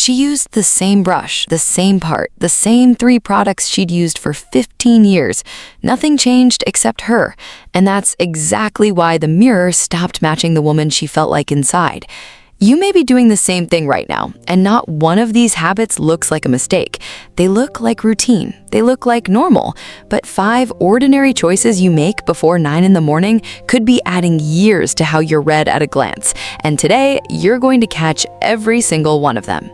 She used the same brush, the same part, the same 3 products she'd used for 15 years. Nothing changed except her, and that's exactly why the mirror stopped matching the woman she felt like inside. You may be doing the same thing right now, and not one of these habits looks like a mistake. They look like routine. They look like normal. But 5 ordinary choices you make before 9 in the morning could be adding years to how you're read at a glance. And today, you're going to catch every single one of them.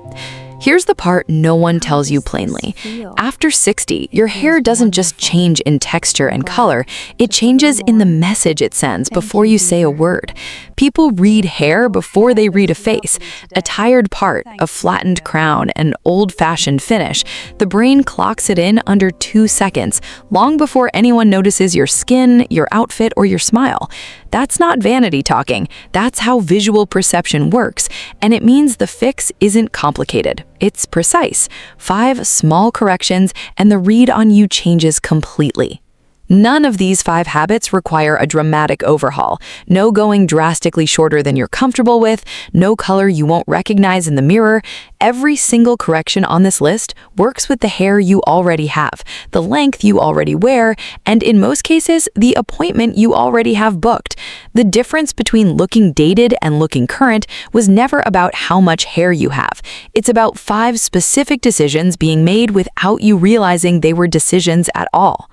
Here's the part no one tells you plainly. After 60, your hair doesn't just change in texture and color, it changes in the message it sends before you say a word. People read hair before they read a face. A tired part, a flattened crown, an old-fashioned finish. The brain clocks it in under 2 seconds, long before anyone notices your skin, your outfit, or your smile. That's not vanity talking. That's how visual perception works, and it means the fix isn't complicated. It's precise. 5 small corrections, and the read on you changes completely. None of these 5 habits require a dramatic overhaul. No going drastically shorter than you're comfortable with, no color you won't recognize in the mirror. Every single correction on this list works with the hair you already have, the length you already wear, and in most cases, the appointment you already have booked. The difference between looking dated and looking current was never about how much hair you have. It's about 5 specific decisions being made without you realizing they were decisions at all.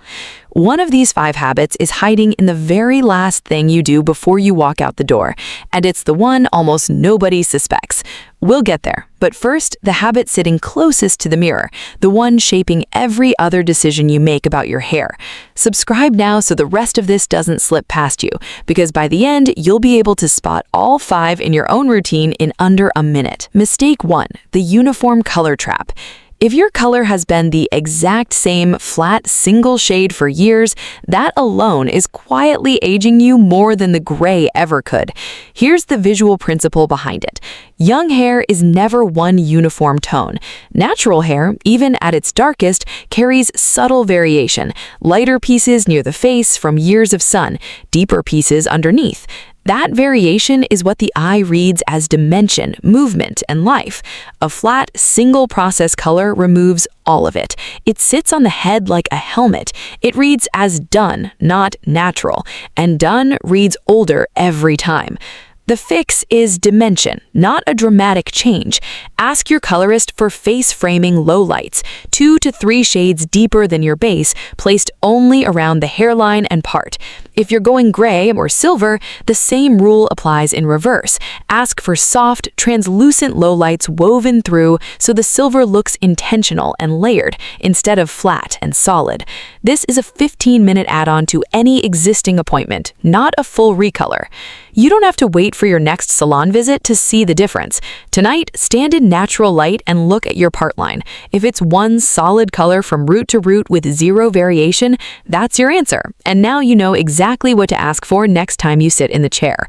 One of these 5 habits is hiding in the very last thing you do before you walk out the door, and it's the one almost nobody suspects. We'll get there, but first, the habit sitting closest to the mirror, the one shaping every other decision you make about your hair. Subscribe now so the rest of this doesn't slip past you, because by the end, you'll be able to spot all 5 in your own routine in under a minute. Mistake 1, the uniform color trap. If your color has been the exact same flat single shade for years, that alone is quietly aging you more than the gray ever could. Here's the visual principle behind it. Young hair is never one uniform tone. Natural hair, even at its darkest, carries subtle variation. Lighter pieces near the face from years of sun, deeper pieces underneath. That variation is what the eye reads as dimension, movement, and life. A flat, single-process color removes all of it. It sits on the head like a helmet. It reads as done, not natural, and done reads older every time. The fix is dimension, not a dramatic change. Ask your colorist for face-framing lowlights, 2 to 3 shades deeper than your base, placed only around the hairline and part. If you're going gray or silver, the same rule applies in reverse. Ask for soft, translucent lowlights woven through so the silver looks intentional and layered instead of flat and solid. This is a 15-minute add-on to any existing appointment, not a full recolor. You don't have to wait for your next salon visit to see the difference. Tonight, stand in natural light and look at your part line. If it's one solid color from root to root with 0 variation, that's your answer. And now you know exactly what to ask for next time you sit in the chair.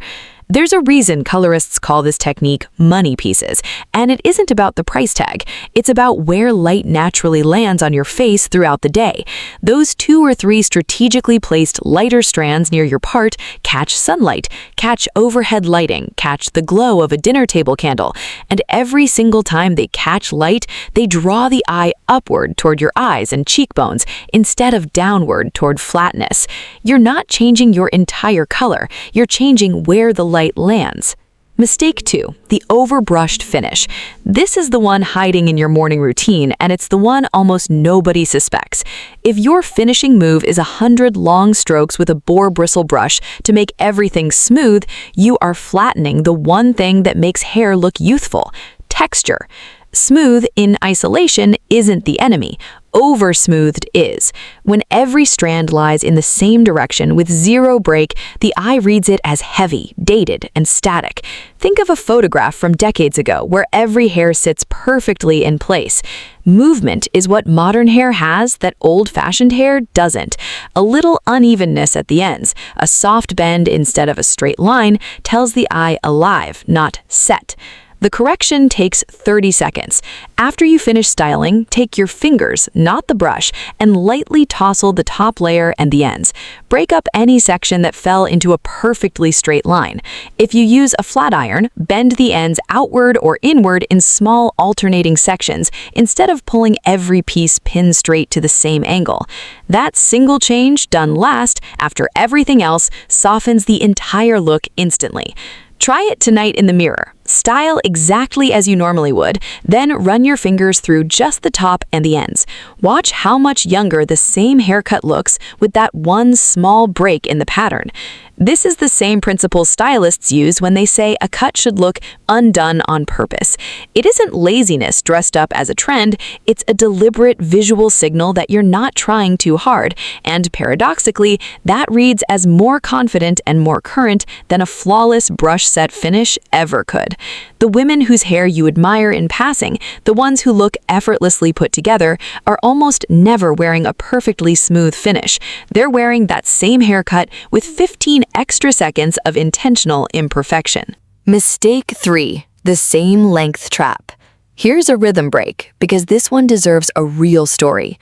There's a reason colorists call this technique money pieces, and it isn't about the price tag. It's about where light naturally lands on your face throughout the day. Those 2 or 3 strategically placed lighter strands near your part catch sunlight, catch overhead lighting, catch the glow of a dinner table candle, and every single time they catch light, they draw the eye upward toward your eyes and cheekbones instead of downward toward flatness. You're not changing your entire color, you're changing where the light lands. Mistake 2, the overbrushed finish. This is the one hiding in your morning routine, and it's the one almost nobody suspects. If your finishing move is 100 long strokes with a boar bristle brush to make everything smooth, you are flattening the one thing that makes hair look youthful: texture. Smooth in isolation isn't the enemy. Over-smoothed is. When every strand lies in the same direction with 0 break, the eye reads it as heavy, dated, and static. Think of a photograph from decades ago where every hair sits perfectly in place. Movement is what modern hair has that old-fashioned hair doesn't. A little unevenness at the ends, a soft bend instead of a straight line, tells the eye alive, not set. The The correction takes 30 seconds. After you finish styling, take your fingers, not the brush, and lightly tousle the top layer and the ends. Break up any section that fell into a perfectly straight line. If you use a flat iron, bend the ends outward or inward in small alternating sections instead of pulling every piece pin straight to the same angle. That single change, done last, after everything else, softens the entire look instantly. Try it tonight in the mirror. Style exactly as you normally would, then run your fingers through just the top and the ends. Watch how much younger the same haircut looks with that one small break in the pattern. This is the same principle stylists use when they say a cut should look undone on purpose. It isn't laziness dressed up as a trend, it's a deliberate visual signal that you're not trying too hard, and paradoxically, that reads as more confident and more current than a flawless brush set finish ever could. The women whose hair you admire in passing, the ones who look effortlessly put together, are almost never wearing a perfectly smooth finish. They're wearing that same haircut with 15 extra seconds of intentional imperfection. Mistake 3. The same length trap. Here's a rhythm break, because this one deserves a real story.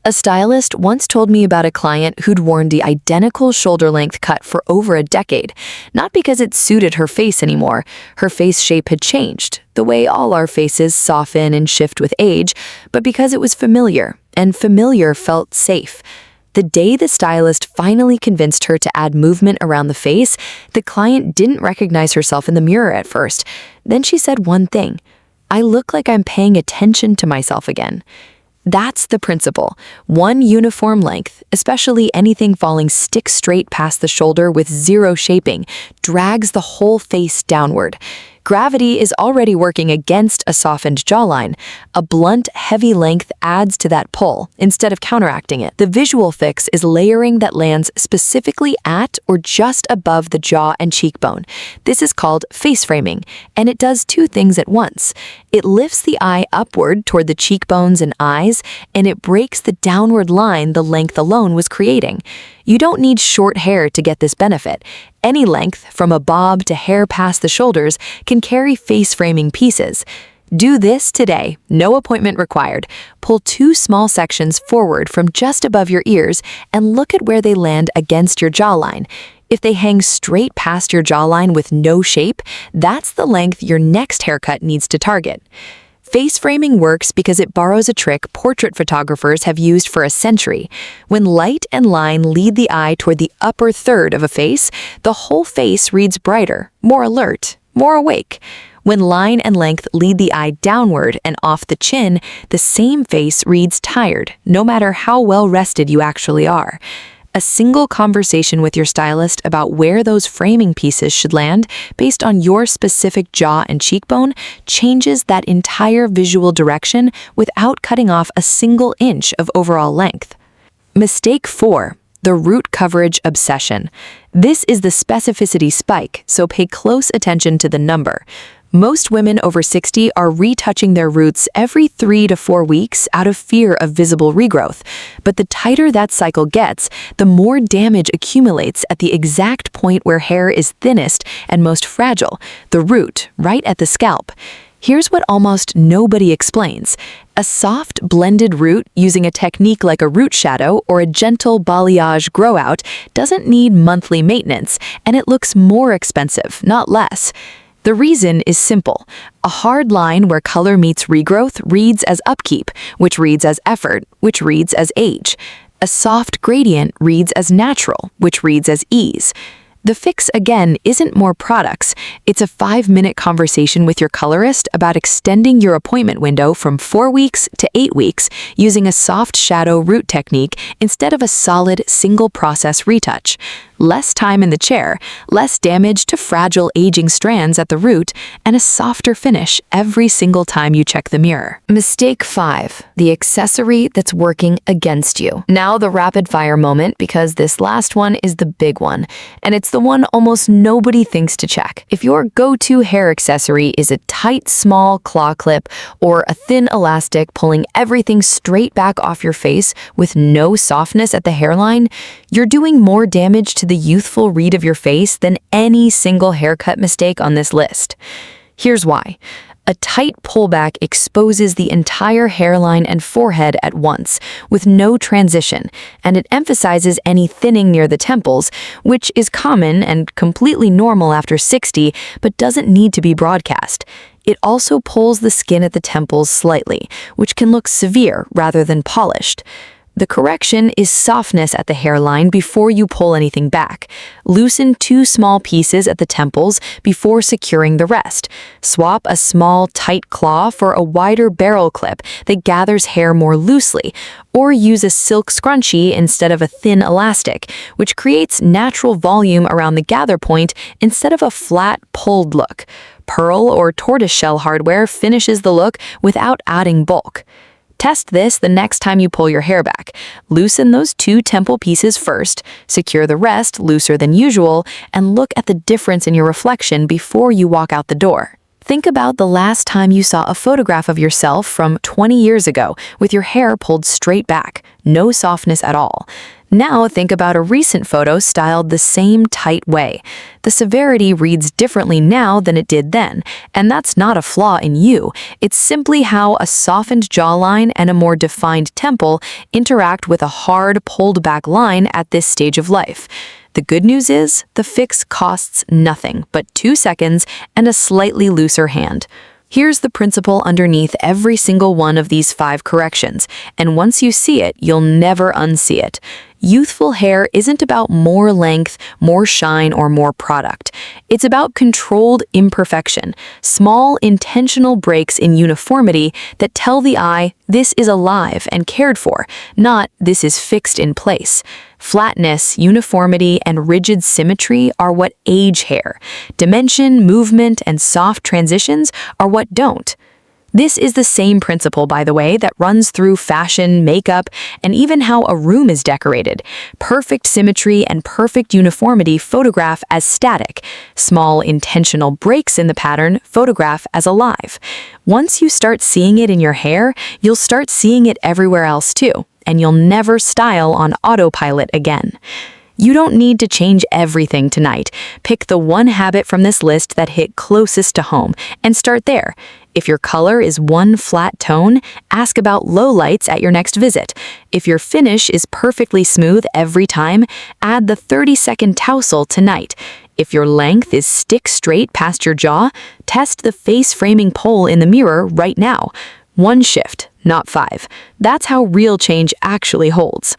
A stylist once told me about a client who'd worn the identical shoulder-length cut for over a decade, not because it suited her face anymore. Her face shape had changed, the way all our faces soften and shift with age, but because it was familiar, and familiar felt safe. The day the stylist finally convinced her to add movement around the face, the client didn't recognize herself in the mirror at first. Then she said one thing: "I look like I'm paying attention to myself again." That's the principle. One uniform length, especially anything falling stick straight past the shoulder with zero shaping, drags the whole face downward. Gravity is already working against a softened jawline. A blunt, heavy length adds to that pull instead of counteracting it. The visual fix is layering that lands specifically at or just above the jaw and cheekbone. This is called face framing, and it does two things at once. It lifts the eye upward toward the cheekbones and eyes, and it breaks the downward line the length alone was creating. You don't need short hair to get this benefit. Any length, from a bob to hair past the shoulders, can carry face framing pieces. Do this today, no appointment required. Pull 2 small sections forward from just above your ears and look at where they land against your jawline. If they hang straight past your jawline with no shape, that's the length your next haircut needs to target. Face framing works because it borrows a trick portrait photographers have used for a century. When light and line lead the eye toward the upper third of a face, the whole face reads brighter, more alert, more awake. When line and length lead the eye downward and off the chin, the same face reads tired, no matter how well rested you actually are. A single conversation with your stylist about where those framing pieces should land based on your specific jaw and cheekbone changes that entire visual direction without cutting off a single inch of overall length. Mistake 4. The root coverage obsession. This is the specificity spike, so pay close attention to the number. Most women over 60 are retouching their roots every 3 to 4 weeks out of fear of visible regrowth. But the tighter that cycle gets, the more damage accumulates at the exact point where hair is thinnest and most fragile, the root, right at the scalp. Here's what almost nobody explains. A soft, blended root using a technique like a root shadow or a gentle balayage grow-out doesn't need monthly maintenance, and it looks more expensive, not less. The reason is simple. A hard line where color meets regrowth reads as upkeep, which reads as effort, which reads as age. A soft gradient reads as natural, which reads as ease. The fix, again, isn't more products. It's a 5-minute conversation with your colorist about extending your appointment window from 4 weeks to 8 weeks using a soft shadow root technique instead of a solid single-process retouch. Less time in the chair, less damage to fragile aging strands at the root, and a softer finish every single time you check the mirror. Mistake 5. The accessory that's working against you. Now the rapid fire moment, because this last one is the big one, and it's the one almost nobody thinks to check. If your go-to hair accessory is a tight, small claw clip or a thin elastic pulling everything straight back off your face with no softness at the hairline, you're doing more damage to the youthful read of your face than any single haircut mistake on this list. Here's why. A tight pullback exposes the entire hairline and forehead at once, with no transition, and it emphasizes any thinning near the temples, which is common and completely normal after 60, but doesn't need to be broadcast. It also pulls the skin at the temples slightly, which can look severe rather than polished. The correction is softness at the hairline before you pull anything back. Loosen 2 small pieces at the temples before securing the rest. Swap a small, tight claw for a wider barrel clip that gathers hair more loosely, or use a silk scrunchie instead of a thin elastic, which creates natural volume around the gather point instead of a flat, pulled look. Pearl or tortoiseshell hardware finishes the look without adding bulk. Test this the next time you pull your hair back. Loosen those 2 temple pieces first, secure the rest looser than usual, and look at the difference in your reflection before you walk out the door. Think about the last time you saw a photograph of yourself from 20 years ago with your hair pulled straight back, no softness at all. Now think about a recent photo styled the same tight way. The severity reads differently now than it did then, and that's not a flaw in you. It's simply how a softened jawline and a more defined temple interact with a hard, pulled-back line at this stage of life. The good news is, the fix costs nothing but 2 seconds and a slightly looser hand. Here's the principle underneath every single one of these 5 corrections, and once you see it, you'll never unsee it. Youthful hair isn't about more length, more shine, or more product. It's about controlled imperfection, small, intentional breaks in uniformity that tell the eye this is alive and cared for, not this is fixed in place. Flatness, uniformity, and rigid symmetry are what age hair. Dimension, movement, and soft transitions are what don't. This is the same principle, by the way, that runs through fashion, makeup, and even how a room is decorated. Perfect symmetry and perfect uniformity photograph as static. Small, intentional breaks in the pattern photograph as alive. Once you start seeing it in your hair, you'll start seeing it everywhere else too, and you'll never style on autopilot again. You don't need to change everything tonight. Pick the one habit from this list that hit closest to home and start there. If your color is one flat tone, ask about lowlights at your next visit. If your finish is perfectly smooth every time, add the 30-second tousle tonight. If your length is stick straight past your jaw, test the face framing pole in the mirror right now. 1 shift, not 5. That's how real change actually holds.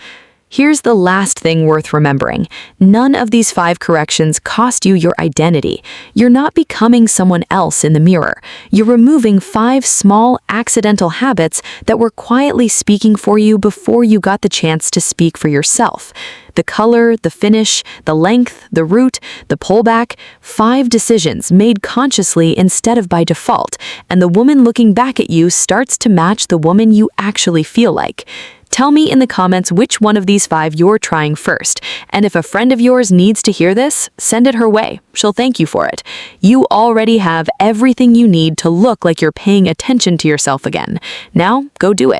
Here's the last thing worth remembering. None of these 5 corrections cost you your identity. You're not becoming someone else in the mirror. You're removing 5 small, accidental habits that were quietly speaking for you before you got the chance to speak for yourself. The color, the finish, the length, the root, the pullback, 5 decisions made consciously instead of by default, and the woman looking back at you starts to match the woman you actually feel like. Tell me in the comments which one of these 5 you're trying first, and if a friend of yours needs to hear this, send it her way. She'll thank you for it. You already have everything you need to look like you're paying attention to yourself again. Now, go do it.